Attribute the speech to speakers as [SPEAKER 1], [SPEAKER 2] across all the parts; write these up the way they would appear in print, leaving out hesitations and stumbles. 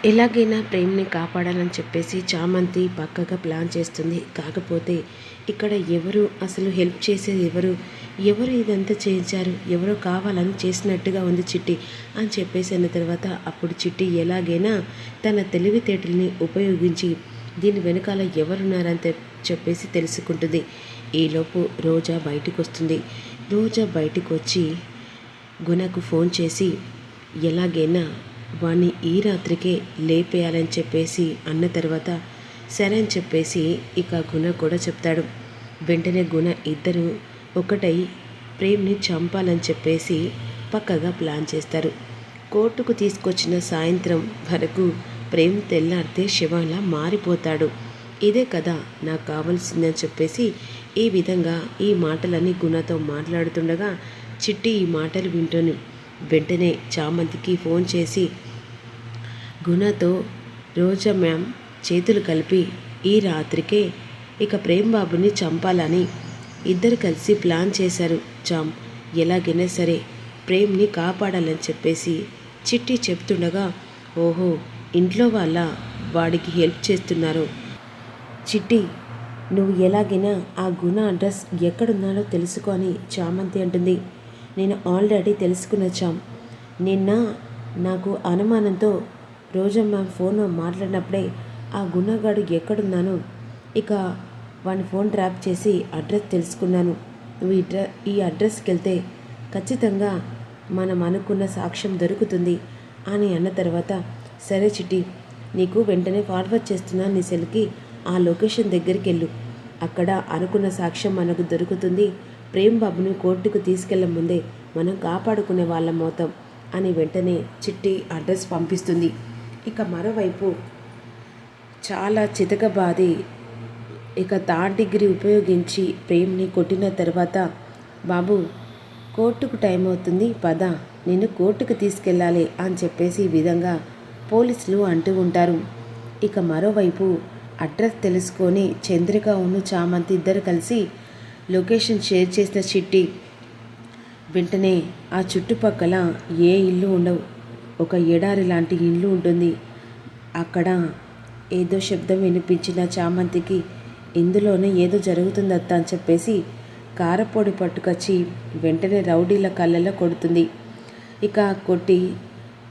[SPEAKER 1] ఎలాగైనా ప్రేమ్ని కాపాడాలని చెప్పేసి చామంతి పక్కగా ప్లాన్ చేస్తుంది. కాకపోతే ఇక్కడ ఎవరు అసలు హెల్ప్ చేసేది ఎవరు ఇదంతా చేయించారు, ఎవరో కావాలని చేసినట్టుగా ఉంది చిట్టి అని చెప్పేసి అన్న తర్వాత అప్పుడు చిట్టి ఎలాగైనా తన తెలివితేటల్ని ఉపయోగించి దీని వెనకాల ఎవరున్నారని చెప్పేసి తెలుసుకుంటుంది. ఈలోపు రోజా బయటికి వస్తుంది. రోజా బయటికి వచ్చి గుణకు ఫోన్ చేసి ఎలాగైనా వాణ్ణి ఈ రాత్రికే లేపేయాలని చెప్పేసి అన్న తర్వాత సరే అని చెప్పేసి ఇక గుణ కూడా చెప్తాడు. వెంటనే గుణ ఇద్దరు ఒకటై ప్రేమ్ని చంపాలని చెప్పేసి పక్కగా ప్లాన్ చేస్తారు. కోర్టుకు తీసుకొచ్చిన సాయంత్రం వరకు ప్రేమ్ తెల్లారితే శివంలా మారిపోతాడు. ఇదే కదా నాకు కావాల్సిందని చెప్పేసి ఈ విధంగా ఈ మాటలన్నీ గుణతో మాట్లాడుతుండగా చిట్టి ఈ మాటలు వింటూని వెంటనే చామంతికి ఫోన్ చేసి గుణతో రోజా మ్యామ్ చేతులు కలిపి ఈ రాత్రికే ఇక ప్రేమ్ బాబుని చంపాలని ఇద్దరు కలిసి ప్లాన్ చేశారు. చామ్ ఎలాగైనా సరే ప్రేమ్ని కాపాడాలని చెప్పేసి చిట్టి చెప్తుండగా ఓహో ఇంట్లో వాళ్ళ వాడికి హెల్ప్ చేస్తున్నారు. చిట్టి నువ్వు ఎలాగైనా ఆ గుణ అడ్రస్ ఎక్కడున్నాడో తెలుసుకో అని చామంతి అంటుంది. నేను ఆల్రెడీ తెలుసుకున్న చామ్. నిన్న నాకు అనుమానంతో రోజా మ్యామ్ ఫోన్ మాట్లాడినప్పుడే ఆ గుణగాడు ఎక్కడున్నాను ఇక వాని ఫోన్ ట్రాప్ చేసి అడ్రస్ తెలుసుకున్నాను. నువ్వు ఈ అడ్రస్కి వెళ్తే ఖచ్చితంగా మనం అనుకున్న సాక్ష్యం దొరుకుతుంది అని అన్న తర్వాత సరే చిట్టి నీకు వెంటనే ఫార్వర్డ్ చేస్తున్నా నీ సెల్కి ఆ లొకేషన్ దగ్గరికి వెళ్ళు. అక్కడ అనుకున్న సాక్ష్యం మనకు దొరుకుతుంది. ప్రేమ్ బాబుని కోర్టుకు తీసుకెళ్లే ముందే మనం కాపాడుకునే వాళ్ళం అవుతాం అని వెంటనే చిట్టి అడ్రస్ పంపిస్తుంది. ఇక మరోవైపు చాలా చితకబాది ఇక థర్డ్ డిగ్రీ ఉపయోగించి ప్రేమ్ని కొట్టిన తర్వాత బాబు కోర్టుకు టైం అవుతుంది పద నిన్ను కోర్టుకు తీసుకెళ్ళాలి అని చెప్పేసి ఈ విధంగా పోలీసులు అంటూ ఉంటారు. ఇక మరోవైపు అడ్రస్ తెలుసుకొని చంద్రిక ఉన్ను చామంతి ఇద్దరు కలిసి లొకేషన్ షేర్ చేసిన చిట్టి వెంటనే ఆ చుట్టుపక్కల ఏ ఇల్లు ఉండవు, ఒక ఎడారి లాంటి ఇల్లు ఉంటుంది. అక్కడ ఏదో శబ్దం వినిపించిన చామంతికి ఇందులోనే ఏదో జరుగుతుందత్త అని చెప్పేసి కారపొడి పట్టుకొచ్చి వెంటనే రౌడీల కళ్ళలో కొడుతుంది. ఇక కొట్టి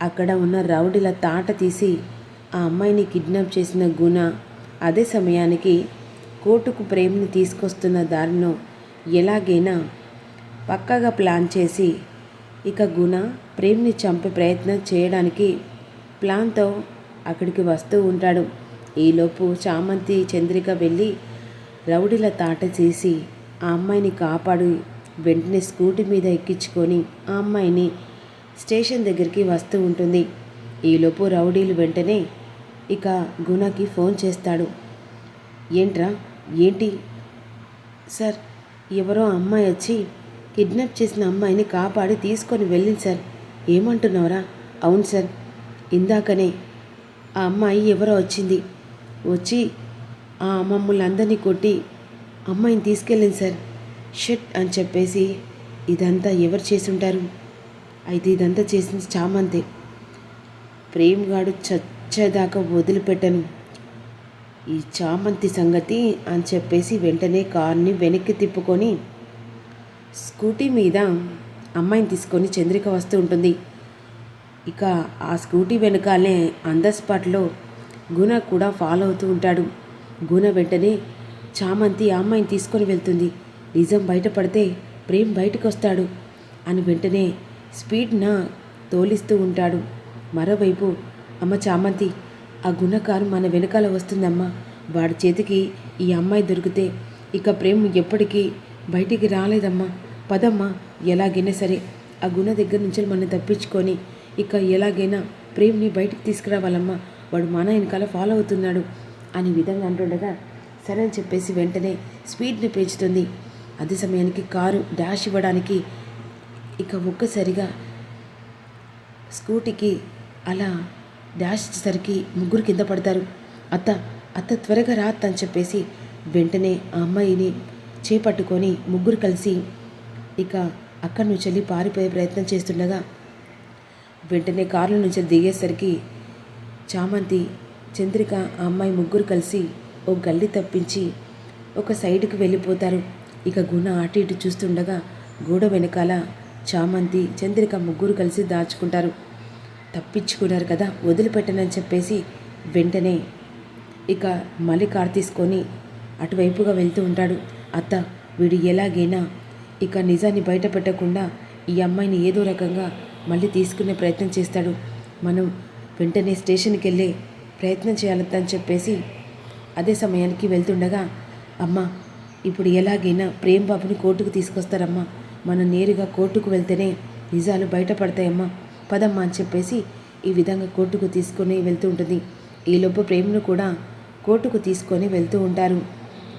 [SPEAKER 1] అక్కడ ఉన్న రౌడీల తాట తీసి ఆ అమ్మాయిని కిడ్నాప్ చేసిన గుణ అదే సమయానికి కోర్టుకు ప్రేమ్ని తీసుకొస్తున్న దారిలో ఎలాగైనా పక్కాగా ప్లాన్ చేసి ఇక గుణ ప్రేమ్ని చంపే ప్రయత్నం చేయడానికి ప్లాన్తో అక్కడికి వస్తూ ఉంటాడు. ఈలోపు చామంతి చంద్రిక వెళ్ళి రౌడీల తాట తీసి ఆ అమ్మాయిని కాపాడి వెంటనే స్కూటీ మీద ఎక్కించుకొని ఆ అమ్మాయిని స్టేషన్ దగ్గరికి వస్తూ ఉంటుంది. ఈలోపు రౌడీలు వెంటనే ఇక గుణకి ఫోన్ చేస్తాడు. ఏంట్రా ఏంటి సార్, ఎవరో అమ్మాయి వచ్చి కిడ్నాప్ చేసిన అమ్మాయిని కాపాడి తీసుకొని వెళ్ళింది సార్. ఏమంటున్నావురా? అవును సార్, ఇందాకనే ఆ అమ్మాయి ఎవరో వచ్చింది, వచ్చి ఆ మమ్మల్ని కొట్టి అమ్మాయిని తీసుకెళ్ళింది సార్. షట్ అని చెప్పేసి ఇదంతా ఎవరు చేసి ఉంటారు? అయితే ఇదంతా చేసింది చామంతే. ప్రేమ్ గాడు చచ్చేదాకా వదిలిపెట్టను ఈ చామంతి సంగతి అని చెప్పేసి వెంటనే కార్ని వెనక్కి తిప్పుకొని స్కూటీ మీద అమ్మాయిని తీసుకొని చంద్రిక వస్తూ ఉంటుంది. ఇక ఆ స్కూటీ వెనకాలే ఆన్ ద స్పాట్లో గుణ కూడా ఫాలో అవుతూ ఉంటాడు. గుణ వెంటనే చామంతి ఆ అమ్మాయిని తీసుకొని వెళ్తుంది. నిజం బయటపడితే ప్రేమ్ బయటకు వస్తాడు అని వెంటనే స్పీడ్న తోలిస్తూ ఉంటాడు. మరోవైపు అమ్మ చామంతి, ఆ గుణకారు మన వెనకాల వస్తుందమ్మా. వాడి చేతికి ఈ అమ్మాయి దొరికితే ఇక ప్రేమ్ ఎప్పటికీ బయటికి రాలేదమ్మా. పదమ్మా, ఎలాగైనా సరే ఆ గుణ దగ్గర నుంచి మనం తప్పించుకొని ఇక ఎలాగైనా ప్రేమ్ని బయటికి తీసుకురావాలమ్మా. వాడు మన వెనకాల ఫాలో అవుతున్నాడు అని విధంగా అంటుండగా సరే అని చెప్పేసి వెంటనే స్పీడ్ని పెంచుతుంది. అదే సమయానికి కారు డాష్ ఇవ్వడానికి ఇక ఒక్కసారిగా స్కూటీకి అలా డాష్ ఇచ్చేసరికి ముగ్గురు కింద పడతారు. అత్త అత్త త్వరగా రా అత్త అని చెప్పేసి వెంటనే ఆ అమ్మాయిని చేపట్టుకొని ముగ్గురు కలిసి ఇక అక్కడి నుంచి వెళ్ళి పారిపోయే ప్రయత్నం చేస్తుండగా వెంటనే కారులో నుంచి దిగేసరికి చామంతి, చంద్రిక ఆ అమ్మాయి ముగ్గురు కలిసి ఓ గల్లి తప్పించి ఒక సైడ్కి వెళ్ళిపోతారు. ఇక గుణ అటు ఇటు చూస్తుండగా గోడ వెనకాల చామంతి, చంద్రిక ముగ్గురు కలిసి దాచుకుంటారు. తప్పించుకున్నారు కదా, వదిలిపెట్టనని చెప్పేసి వెంటనే ఇక మళ్ళీ కారు తీసుకొని అటువైపుగా వెళ్తూ ఉంటాడు. అత్త, వీడు ఎలాగైనా ఇక నిజాన్ని బయట పెట్టకుండా ఈ అమ్మాయిని ఏదో రకంగా మళ్ళీ తీసుకునే ప్రయత్నం చేస్తాడు. మనం వెంటనే స్టేషన్కి వెళ్ళే ప్రయత్నం చేయాలత్త అని చెప్పేసి అదే సమయానికి వెళ్తుండగా, అమ్మ ఇప్పుడు ఎలాగైనా ప్రేమ్ బాబుని కోర్టుకు తీసుకొస్తారమ్మా, మనం నేరుగా కోర్టుకు వెళ్తేనే నిజాలు బయటపడతాయమ్మా, పదమ్మా అని చెప్పేసి ఈ విధంగా కోర్టుకు తీసుకొని వెళ్తూ ఉంటుంది. ఈలోపు ప్రేమ్ను కూడా కోర్టుకు తీసుకొని వెళ్తూ ఉంటారు.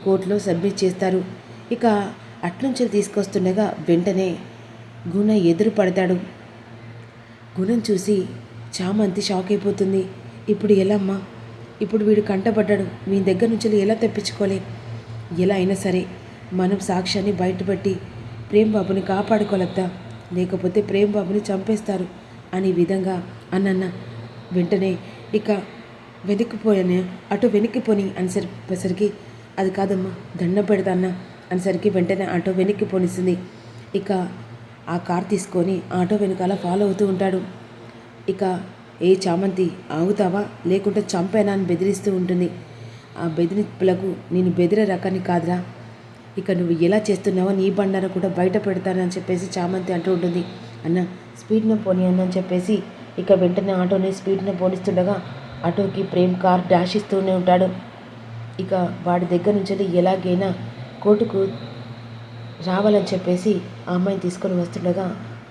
[SPEAKER 1] కోర్టులో సబ్మిట్ చేస్తారు. ఇక అట్నుంచి తీసుకొస్తుండగా వెంటనే గుణ ఎదురు పడతాడు. గుణం చూసి చామంతి షాక్ అయిపోతుంది. ఇప్పుడు ఎలా అమ్మా, ఇప్పుడు వీడు కంటపడ్డాడు, మీ దగ్గర నుంచి ఎలా తప్పించుకోలే, ఎలా అయినా సరే మనం సాక్ష్యాన్ని బయటపెట్టి ప్రేమ్ బాబుని కాపాడుకోలేద్దా, లేకపోతే ప్రేమ్ బాబుని చంపేస్తారు అనే విధంగా అన్న వెంటనే ఇక వెనక్కిపోయాను, అటు వెనక్కిపోని అనేసరికి అది కాదమ్మా దండం పెడతా అన్న అనేసరికి వెంటనే ఆటో వెనక్కి పోనిస్తుంది. ఇక ఆ కార్ తీసుకొని ఆటో వెనకాల ఫాలో అవుతూ ఉంటాడు. ఇక ఏ చామంతి ఆగుతావా లేకుంటే చంపేనా అని బెదిరిస్తూ ఉంటుంది. ఆ బెదిరింపులకు నేను బెదిరే రకాన్ని కాదురా, ఇక నువ్వు ఎలా చేస్తున్నావో నీ బండారా కూడా బయట పెడతానని చెప్పేసి చామంతి అంటూ ఉంటుంది. అన్న స్పీడ్న పోనీ అని చెప్పేసి ఇక వెంటనే ఆటోని స్పీడ్న పోనిస్తుండగా ఆటోకి ప్రేమ్ కార్ డాష్ ఇస్తూనే ఉంటాడు. ఇక వాడి దగ్గర నుంచి ఎలాగైనా కోర్టుకు రావాలని చెప్పేసి ఆ అమ్మాయిని తీసుకొని వస్తుండగా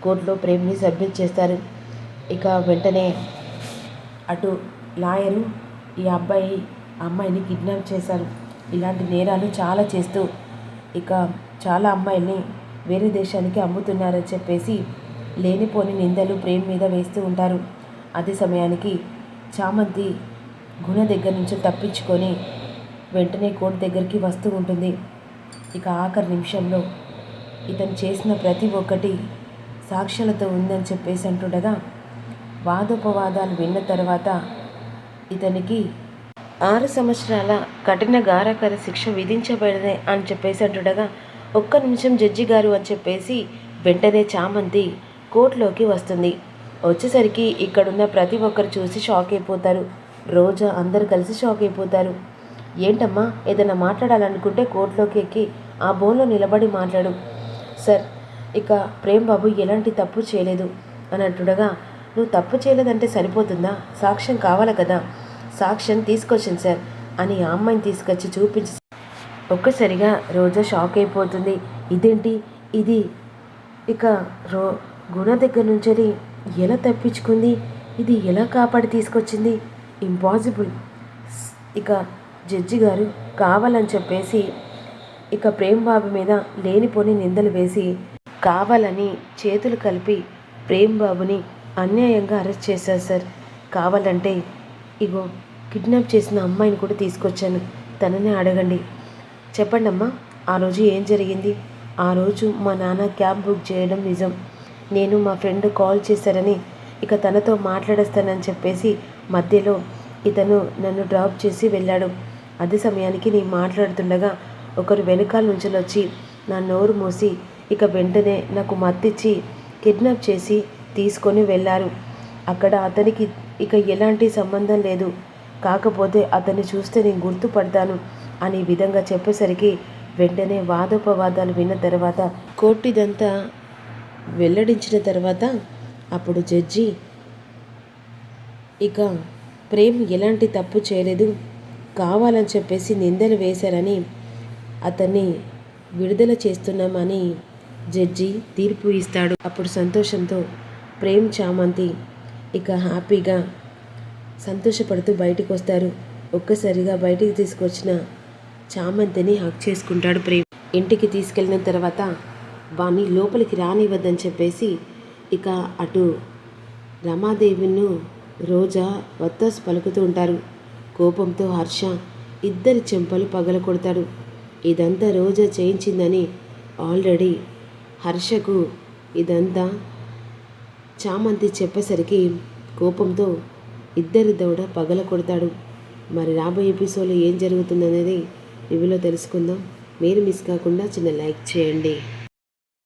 [SPEAKER 1] కోర్టులో ప్రేమ్ని సబ్మిట్ చేస్తారు. ఇక వెంటనే అటు లాయరు ఈ అమ్మాయిని కిడ్నాప్ చేశారు, ఇలాంటి నేరాలు చాలా చేస్తూ ఇక చాలా అమ్మాయిల్ని వేరే దేశానికి అమ్ముతున్నారని చెప్పేసి లేనిపోని నిందలు ప్రేమ్ మీద వేస్తూ ఉంటారు. అదే సమయానికి చామంతి గుణ దగ్గర నుంచి తప్పించుకొని వెంటనే కోర్టు దగ్గరికి వస్తూ ఉంటుంది. ఇక ఆఖరి నిమిషంలో ఇతను చేసిన ప్రతి ఒక్కటి సాక్ష్యాలతో ఉందని చెప్పేసి అంటుండగా వాదోపవాదాలు విన్న తర్వాత ఇతనికి 6 సంవత్సరాల కఠిన గారాకర శిక్ష విధించబడింది అని చెప్పేసి అంటుండగా, ఒక్క నిమిషం జడ్జి గారు అని చెప్పేసి వెంటనే చామంతి కోర్టులోకి వస్తుంది. వచ్చేసరికి ఇక్కడున్న ప్రతి ఒక్కరు చూసి షాక్ అయిపోతారు. రోజా అందరు కలిసి షాక్ అయిపోతారు. ఏంటమ్మా ఏదైనా మాట్లాడాలనుకుంటే కోర్టులోకి ఎక్కి ఆ బోన్లో నిలబడి మాట్లాడు సార్, ఇక ప్రేమ్ బాబు ఎలాంటి తప్పు చేయలేదు అని అంటుండగా, నువ్వు తప్పు చేయలేదంటే సరిపోతుందా, సాక్ష్యం కావాలి కదా, సాక్ష్యం తీసుకొచ్చింది సార్ అని ఆ అమ్మాయిని తీసుకొచ్చి చూపించి ఒక్కసారిగా రోజా షాక్ అయిపోతుంది. ఇదేంటి ఇది, ఇక గుణ దగ్గర నుంచి ఎలా తప్పించుకుంది, ఇది ఎలా కాపాడి తీసుకొచ్చింది, ఇంపాసిబుల్. ఇక జడ్జి గారు కావాలని చెప్పేసి ఇక ప్రేమ్ బాబు మీద లేనిపోని నిందలు వేసి కావాలని చేతులు కలిపి ప్రేమ్ బాబుని అన్యాయంగా అరెస్ట్ చేశారు సార్. కావాలంటే ఇగో కిడ్నాప్ చేసిన అమ్మాయిని కూడా తీసుకొచ్చాను, తననే అడగండి. చెప్పండి అమ్మా, ఆ రోజు ఏం జరిగింది? ఆ రోజు మా నాన్న క్యాబ్ బుక్ చేయడం నిజం. నేను మా ఫ్రెండ్ కాల్ చేశారని ఇక తనతో మాట్లాడేస్తానని చెప్పేసి మధ్యలో ఇతను నన్ను డ్రాప్ చేసి వెళ్ళాడు. అదే సమయానికి నేను మాట్లాడుతుండగా ఒకరు వెనకాల నుంచి వచ్చి నా నోరు మూసి ఇక వెంటనే నాకు మత్తిచ్చి కిడ్నాప్ చేసి తీసుకొని వెళ్ళారు. అక్కడ అతనికి ఇక ఎలాంటి సంబంధం లేదు, కాకపోతే అతన్ని చూస్తే నేను గుర్తుపడతాను అనే విధంగా చెప్పేసరికి వెంటనే వాదోపవాదాలు విన్న తర్వాత కోర్టు ఇదంతా వెల్లడించిన తర్వాత అప్పుడు జడ్జి ఇక ప్రేమ్ ఎలాంటి తప్పు చేయలేదు, కావాలని చెప్పేసి నిందలు వేశారని అతన్ని విడుదల చేస్తున్నామని జడ్జి తీర్పు ఇస్తాడు. అప్పుడు సంతోషంతో ప్రేమ్ చామంతి ఇక హ్యాపీగా సంతోషపడుతూ బయటకు వస్తారు. ఒక్కసారిగా బయటికి తీసుకొచ్చిన చామంతిని హక్ చేసుకుంటాడు ప్రేమ్. ఇంటికి తీసుకెళ్ళిన తర్వాత వాణ్ణి లోపలికి రానివ్వద్దని చెప్పేసి ఇక అటు రమాదేవిను రోజా వత్తాసు పలుకుతూ ఉంటారు. కోపంతో హర్ష ఇద్దరి చెంపలు పగల కొడతాడు. ఇదంతా రోజా చేయించిందని ఆల్రెడీ హర్షకు ఇదంతా చామంతి చెప్పేసరికి కోపంతో ఇద్దరి దవడ పగల కొడతాడు. మరి రాబోయే ఎపిసోడ్లో ఏం జరుగుతుందనేది రివ్యూలో తెలుసుకుందాం. మీరు మిస్ కాకుండా చిన్న లైక్ చేయండి.